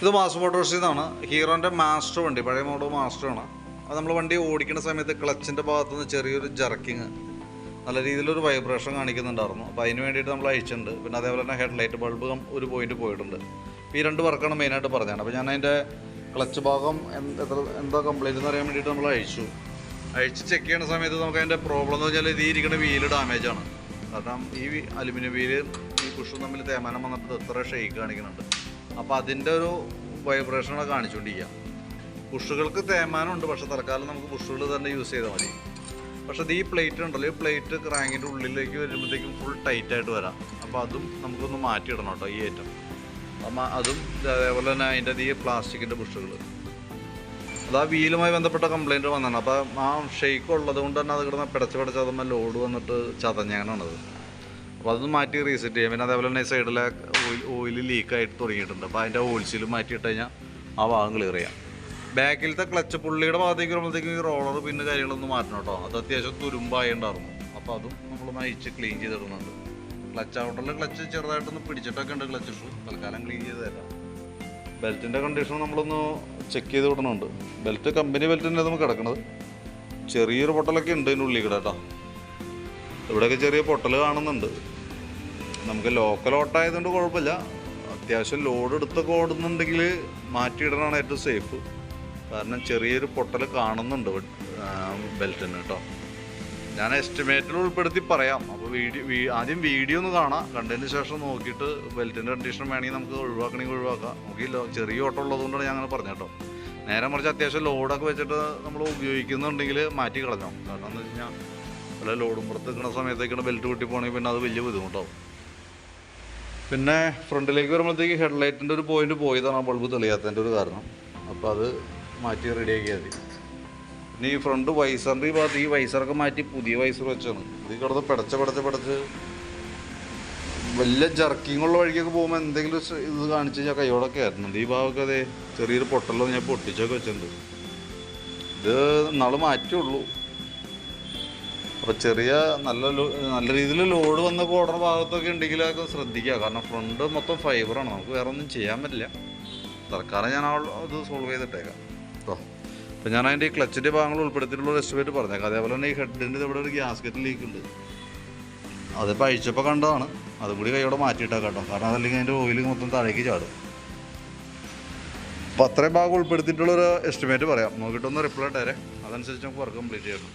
ഇത് മാസ് മോട്ടോഴ്സിൽ നിന്നാണ്. ഹീറോൻ്റെ മാസ്റ്റർ വണ്ടി, പഴയ മോഡൽ മാസ്റ്ററാണ്. അത് നമ്മൾ വണ്ടി ഓടിക്കുന്ന സമയത്ത് ക്ലച്ചിൻ്റെ ഭാഗത്തുനിന്ന് ചെറിയൊരു ജർക്കിങ്, നല്ല രീതിയിലൊരു വൈബ്രേഷൻ കാണിക്കുന്നുണ്ടായിരുന്നു. അപ്പോൾ അതിന് വേണ്ടിയിട്ട് നമ്മൾ അയച്ചിട്ടുണ്ട്. പിന്നെ അതേപോലെ തന്നെ ഹെഡ്ലൈറ്റ് ബൾബ് ഒരു പോയിന്റ് പോയിട്ടുണ്ട്. അപ്പോൾ ഈ 2 വർക്കാണ് മെയിനായിട്ട് പറഞ്ഞത്. അപ്പോൾ ഞാൻ അതിൻ്റെ ക്ലച്ച് ഭാഗം എന്താ കംപ്ലയിൻ്റ് എന്ന് അറിയാൻ വേണ്ടിയിട്ട് നമ്മൾ അഴിച്ച് ചെക്ക് ചെയ്യുന്ന സമയത്ത് നമുക്ക് അതിൻ്റെ പ്രോബ്ലം എന്ന് വെച്ചാൽ ഇത് ഇരിക്കുന്ന വീല് ഡാമേജാണ്. കാരണം ഈ അലുമിനിയം വീല് ഈ പുഷും തമ്മിൽ തേമാനം വന്നിട്ട് ഇത്ര ഷെയ്ക്ക് കാണിക്കുന്നുണ്ട്. അപ്പോൾ അതിൻ്റെ ഒരു വൈബ്രേഷനാണ് കാണിച്ചുകൊണ്ടിരിക്കുക. പുഷുകൾക്ക് തേമാനമുണ്ട്, പക്ഷേ തൽക്കാലം നമുക്ക് പുഷുകൾ തന്നെ യൂസ് ചെയ്താൽ മതി. പക്ഷേ ഈ പ്ലേറ്റ് ഉണ്ടല്ലോ, ഈ പ്ലേറ്റ് ക്രാങ്കിൻ്റെ ഉള്ളിലേക്ക് വരുമ്പോഴത്തേക്കും ഫുൾ ടൈറ്റായിട്ട് വരാം. അപ്പോൾ അതും നമുക്കൊന്ന് മാറ്റിയിടണം കേട്ടോ, ഈ ഐറ്റം. അതും അതേപോലെ തന്നെ അതിൻ്റെ ഈ പ്ലാസ്റ്റിക്കിൻ്റെ പുഷുകൾ, അത് ആ വീലുമായി ബന്ധപ്പെട്ട കംപ്ലയിൻറ്റ് വന്നതാണ്. അപ്പോൾ ആ ഷെയ്ക്ക് ഉള്ളത് കൊണ്ട് തന്നെ അത് കിടന്ന് പിടച്ച് അതുമ്പോൾ ലോഡ് വന്നിട്ട് ചതഞ്ഞാണത്. അപ്പോൾ അതൊന്ന് മാറ്റി റീസെറ്റ് ചെയ്യാം. പിന്നെ അതേപോലെ തന്നെ ഈ സൈഡിലെ ഓയിൽ ലീക്കായിട്ട് തുടങ്ങിയിട്ടുണ്ട്. അപ്പോൾ അതിൻ്റെ ഓയിൽ സീൽ മാറ്റിയിട്ട് കഴിഞ്ഞാൽ ആ ഭാഗം ക്ലിയർ ചെയ്യാം. ബാക്കിലത്തെ ക്ലച്ച് പുള്ളിയുടെ ഭാഗത്തേക്ക് വരുമ്പോഴത്തേക്കും ഈ റോളർ പിന്നെ കാര്യങ്ങളൊന്നും മാറ്റണം കേട്ടോ. അത് അത്യാവശ്യം തുരുമ്പായിട്ടുണ്ടായിരുന്നു. അപ്പോൾ അതും നമ്മൾ നയിച്ച് ക്ലീൻ ചെയ്തിടുന്നുണ്ട്. ക്ലച്ച് ഔട്ടറിൽ ക്ലച്ച് ചെറുതായിട്ടൊന്ന് പിടിച്ചിട്ടൊക്കെ ഉണ്ട് ക്ലച്ച് ഷൂ. തൽക്കാലം ക്ലീൻ ചെയ്ത് തരാം. ബെൽറ്റിൻ്റെ കണ്ടീഷൻ നമ്മളൊന്ന് ചെക്ക് ചെയ്ത് വിടുന്നുണ്ട്. ബെൽറ്റ് കമ്പനി ബെൽറ്റ് തന്നെ നമുക്ക് കിടക്കുന്നത്. ചെറിയൊരു പൊട്ടലൊക്കെ ഉണ്ട് ഇതിൻ്റെ ഉള്ളിൽ കൂടെ കേട്ടോ. ഇവിടെയൊക്കെ ചെറിയ പൊട്ടൽ കാണുന്നുണ്ട്. നമുക്ക് ലോക്കൽ ഓട്ടായതുകൊണ്ട് കുഴപ്പമില്ല. അത്യാവശ്യം ലോഡ് എടുത്തൊക്കെ ഓടുന്നുണ്ടെങ്കിൽ മാറ്റിയിടണതാണ് ഏറ്റവും സേഫ്. കാരണം ചെറിയൊരു പൊട്ടൽ കാണുന്നുണ്ട് ബെൽറ്റിന് കേട്ടോ. ഞാൻ എസ്റ്റിമേറ്റിൽ ഉൾപ്പെടുത്തി പറയാം. അപ്പോൾ ആദ്യം വീഡിയോ ഒന്ന് കാണാം. കണ്ടതിന് ശേഷം നോക്കിയിട്ട് ബെൽറ്റിൻ്റെ കണ്ടീഷൻ വേണമെങ്കിൽ നമുക്ക് ഒഴിവാക്കണമെങ്കിൽ ഒഴിവാക്കാം. നോക്കിയില്ലോ, ചെറിയ ഓട്ടം ഉള്ളതുകൊണ്ടാണ് ഞാൻ അങ്ങനെ പറഞ്ഞത് കേട്ടോ. നേരെ മറിച്ച് അത്യാവശ്യം ലോഡൊക്കെ വെച്ചിട്ട് നമ്മൾ ഉപയോഗിക്കുന്നുണ്ടെങ്കിൽ മാറ്റി കളഞ്ഞോ. കാരണം എന്ന് വെച്ച് കഴിഞ്ഞാൽ പല ലോഡും പുറത്ത് നിൽക്കുന്ന സമയത്തേക്കാണ് ബെൽറ്റ് പൊട്ടി പോകണമെങ്കിൽ പിന്നെ അത് വലിയ ബുദ്ധിമുട്ടാവും. പിന്നെ ഫ്രണ്ടിലേക്ക് വരുമ്പോഴത്തേക്ക് ഹെഡ്ലൈറ്റിൻ്റെ ഒരു പോയിന്റ് പോയതാണ് ആ ബൾബ് തെളിയാത്തതിൻ്റെ ഒരു കാരണം. അപ്പോൾ അത് മാറ്റി റെഡിയാക്കിയാൽ മതി. പിന്നെ ഈ ഫ്രണ്ട് വൈസറിൻ്റെ ഈ ഭാഗത്ത് ഈ വൈസറൊക്കെ മാറ്റി പുതിയ വൈസർ വെച്ചാണ്. ഇത് കിടന്ന് പിടച്ച് വലിയ ജർക്കിങ്ങുള്ള വഴിക്കൊക്കെ പോകുമ്പോൾ എന്തെങ്കിലും ഇത് കാണിച്ച് കഴിഞ്ഞാൽ കൈയോടൊക്കെ ആയിരുന്നുണ്ട്. ഈ ഭാഗമൊക്കെ അതേ ചെറിയൊരു പൊട്ടലോ ഞാൻ പൊട്ടിച്ചൊക്കെ വെച്ചിട്ടുണ്ട്. ഇത് നാളെ മാറ്റുള്ളൂ. അപ്പോൾ ചെറിയ നല്ല രീതിയിൽ ലോഡ് വന്നൊക്കെ ഓടുന്ന ഭാഗത്തൊക്കെ ഉണ്ടെങ്കിലൊക്കെ ശ്രദ്ധിക്കുക. കാരണം ഫ്രണ്ട് മൊത്തം ഫൈബറാണ്, നമുക്ക് വേറെ ഒന്നും ചെയ്യാൻ പറ്റില്ല. തൽക്കാലം ഞാൻ അത് സോൾവ് ചെയ്തിട്ടേക്കാം കേട്ടോ. അപ്പോൾ ഞാൻ അതിൻ്റെ ഈ ക്ലച്ചിൻ്റെ ഭാഗങ്ങൾ ഉൾപ്പെടുത്തിയിട്ടുള്ള എസ്റ്റിമേറ്റ് പറഞ്ഞേക്കാം. അതേപോലെ തന്നെ ഈ ഹെഡിൻ്റെ ഇവിടെ ഒരു ഗ്യാസ്കറ്റ് ലീക്ക് ഉണ്ട്. അതിപ്പോൾ അഴിച്ചപ്പോൾ കണ്ടതാണ്. അതും കൂടി കൈയോടെ മാറ്റിയിട്ടേക്കാം കേട്ടോ. കാരണം അതല്ലെങ്കിൽ അതിൻ്റെ ഓയിൽ മൊത്തം താഴേക്ക് ചാടും. അപ്പോൾ അത്രയും ഭാഗം ഉൾപ്പെടുത്തിയിട്ടുള്ളൊരു എസ്റ്റിമേറ്റ് പറയാം. നോക്കിയിട്ടൊന്ന് റിപ്ലൈ ഇട്ടേരെ. അതനുസരിച്ച് നമുക്ക് വർക്ക് കംപ്ലീറ്റ് ചെയ്യണം.